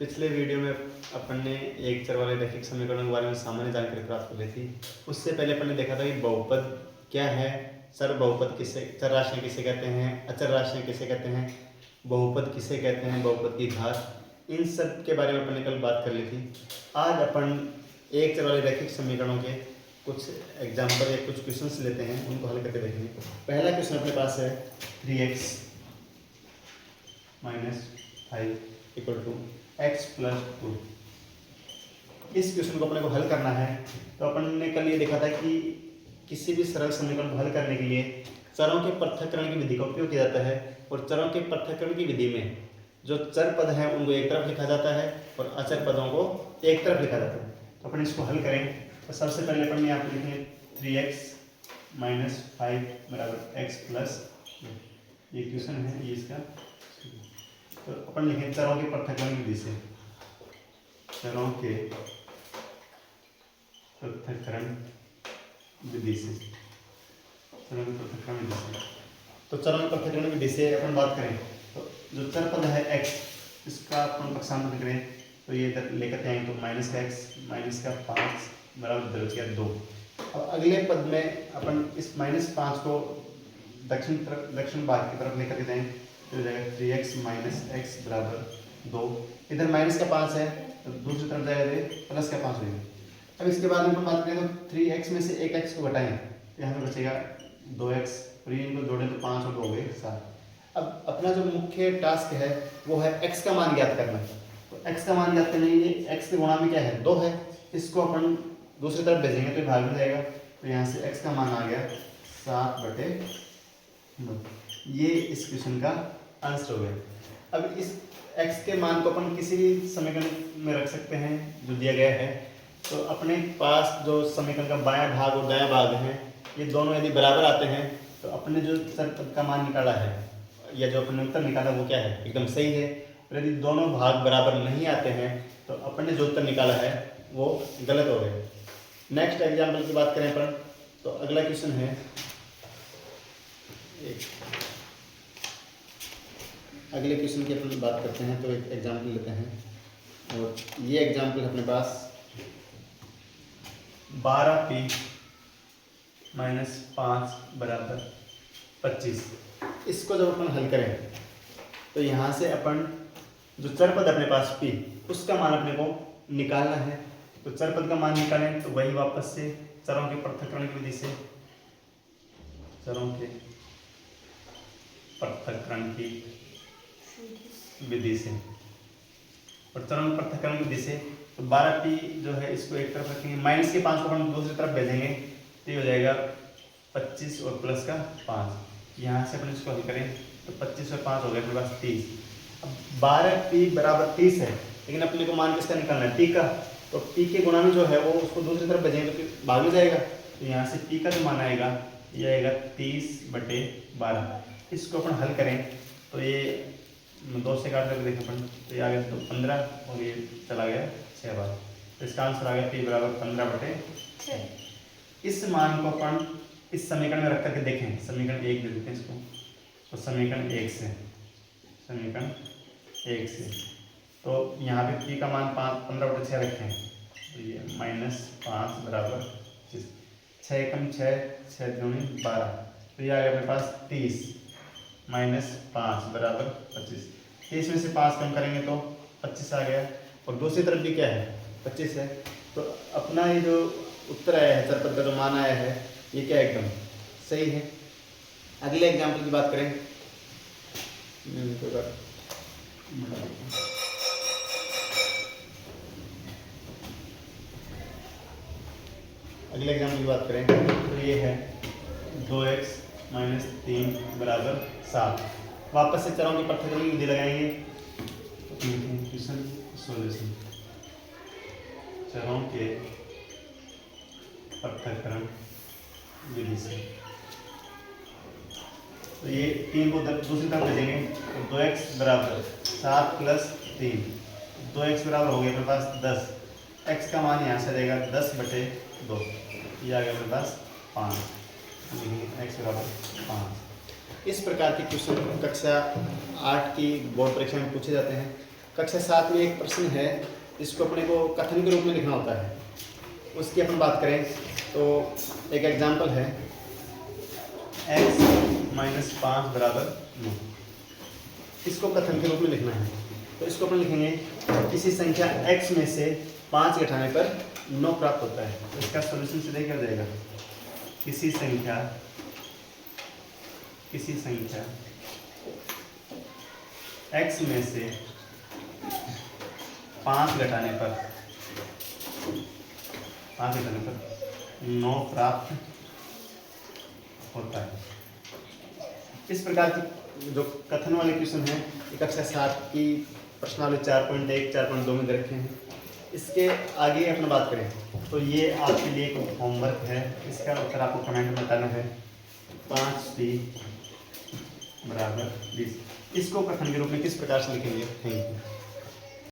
पिछले वीडियो में अपन ने एक चर वाले रैखिक समीकरणों के बारे में सामान्य जानकारी प्राप्त कर ली थी। उससे पहले अपन ने देखा था कि बहुपद क्या है, चर बहुपद किसे, चर राशियाँ किसे कहते हैं, अचर राशियाँ किसे कहते हैं, बहुपद किसे कहते हैं, बहुपद की घात, इन सब के बारे में अपन ने कल बात कर ली थी। आज अपन एक चर वाले रैखिक समीकरणों के कुछ एग्जाम्पल या कुछ क्वेश्चंस लेते हैं, उनको हल करके देखेंगे। पहला क्वेश्चन अपने पास है 3x - 5 = x + 2। इस क्वेश्चन को अपने को हल करना है। तो अपन ने कल ये देखा था कि किसी भी सरल समीकरण को हल करने के लिए चरों के पृथक्करण की विधि का उपयोग किया जाता है, और चरों के पृथक्करण की विधि में जो चर पद हैं उनको एक तरफ लिखा जाता है और अचर पदों को एक तरफ लिखा जाता है। तो अपन इसको हल करें। तो सबसे पहले अपन यहाँ पे लिखेंगे 3x - 5 = x + 2। ये क्वेश्चन है ये इसका। तो अपन लिखें चरों के पृथक्करण की विधि से, चरों के पृथक्करण विधि से, चरों के पृथक्करण विधि से। तो चरों के पृथक्करण विधि से अपन बात करें तो जो चर पद है x, इसका अपन पक्षांतर करें तो ये इधर लेकर आएंगे तो -x - 5 = 2। अब अगले पद में अपन इस -5 को दक्षिण भाग की तरफ लेकर जाएं तो हो जाएगा 3x - x = 2। इधर -5 है तो दूसरी तरफ जाएगा +5 हो जाएगा। अब इसके बाद हम बात करें तो 3x में से एक x को घटाएं तो यहाँ पे बचेगा 2x, और ये इनको जोड़ें तो 5 और 2 हो गए 7। अब अपना जो मुख्य टास्क है वो है x का मान ज्ञात करना। तो x का मान ज्ञात करने के लिए x के गुणा में क्या है 2 है, इसको अपन दूसरी तरफ भेजेंगे तो भाग में जाएगा। तो यहाँ से x का मान आ गया 7/2। ये इस क्वेश्चन का आंसर हो गया। अब इस x के मान को अपन किसी भी समीकरण में रख सकते हैं जो दिया गया है। तो अपने पास जो समीकरण का बायां भाग और दायां भाग है, ये दोनों यदि बराबर आते हैं तो अपने जो चर पद का मान निकाला है या जो अपने उत्तर निकाला वो क्या है, एकदम सही है। और यदि दोनों भाग बराबर नहीं आते हैं तो अपने जो उत्तर निकाला है वो गलत हो गए। नेक्स्ट एग्जाम्पल की बात करें अपन तो अगला क्वेश्चन है अगले क्वेश्चन की अपन बात करते हैं। तो एक एग्जाम्पल लेते हैं और ये एग्जाम्पल अपने पास 12p - 5 = 25। इसको जब अपन हल करें तो यहाँ से अपन जो चर पद अपने पास p, उसका मान अपने को निकालना है। तो चर पद का मान निकालें तो वही वापस से चरों के पृथक्करण की विधि से, चरों के पृथक्करण की विधि से, और चरों के पृथक्करण की विधि से तो 12p जो है इसको एक तरफ रखेंगे, -5 को हम दूसरी तरफ भेजेंगे तो ये हो जाएगा 25 और +5। यहाँ से अपन इसको हल करें तो 25 और 5 हो गया, अपने पास 30। अब 12p = 30 है, लेकिन अपने को मान किसका निकालना है, p का। तो p के गुणा में जो है वो उसको दूसरी तरफ भेजेंगे तो भाग में जाएगा। तो यहाँ से p का जो मान आएगा ये आएगा 30/12। इसको अपन हल करें तो ये 2 से काट करके देखें अपन तो ये आ गया तो 15 और ये चला गया 6 बार। तो इसका आंसर आ गया p = 15/6। इस मान को अपन इस समीकरण में रख करके देखें, समीकरण 1 दे देते हैं इसको। तो समीकरण 1 से तो यहाँ पे p का मान 15/6 रखें तो ये -5 = 6 × 6 6 दूनी 12। तो ये आ गया अपने पास 30 - 5 = 25। 30 में से 5 कम करेंगे तो 25 आ गया, और दूसरी तरफ भी क्या है 25 है। तो अपना ये जो उत्तर आया है, चर पद का जो मान आया है ये क्या एकदम सही है। अगले एग्जाम्पल की बात करें तो ये है 2x - 3 = 7। वापस से चरों की पृथक्करण की विधि लगाएंगे। क्वेश्चन सॉल्यूशन, चरों के पृथक्करण विधि से। तो ये 3 को दूसरी तरफ भेजेंगे तो 2x = 7 + 3, 2x बराबर हो गया अपने पास 10। x का मान यहाँ से रहेगा 10/2, ये आ गया अपने पास 5। x = 5। इस प्रकार के क्वेश्चन कक्षा 8 की बोर्ड परीक्षा में पूछे जाते हैं। कक्षा 7 में एक प्रश्न है, इसको अपने को कथन के रूप में लिखना होता है। उसकी अपन बात करें तो एक एग्जाम्पल है x - 5 = 9। इसको कथन के रूप में लिखना है, तो इसको अपन लिखेंगे किसी संख्या x में से 5 घटाने पर 9 प्राप्त होता है। तो इसका सॉल्यूशन सीधे क्या हो जाएगा, किसी संख्या x में से 5 घटाने पर 9 प्राप्त होता है। इस प्रकार की जो कथन वाले क्वेश्चन हैं, कक्षा 7 की प्रश्नावली 4.1 4.2 में दे रखे हैं। इसके आगे अपन बात करें तो ये आपके लिए एक होमवर्क है, इसका उत्तर आपको कमेंट में बताना है। 5t = 20। इसको कथन के रूप में किस प्रकार से लिखेंगे? Thank you.